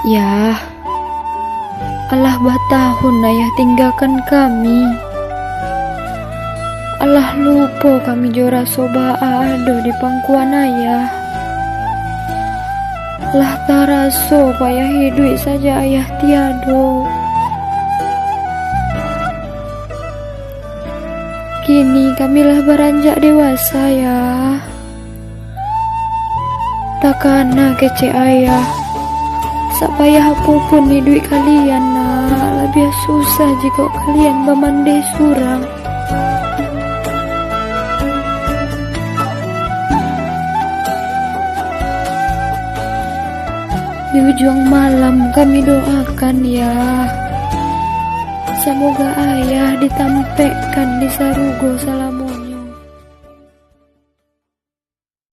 Ya, Allah batahun ayah tinggalkan kami. Allah lupa kami jora soba ado di pangkuan ayah. Allah taraso payah hidup saja ayah tiado. Kini kamilah beranjak dewasa ya. Takana kece ayah. Sak payah apapun hidup kalian nak. Lebih susah jika kalian memandai surang. Di ujung malam kami doakan ya. Semoga ayah ditampekkan di sarugo salamu.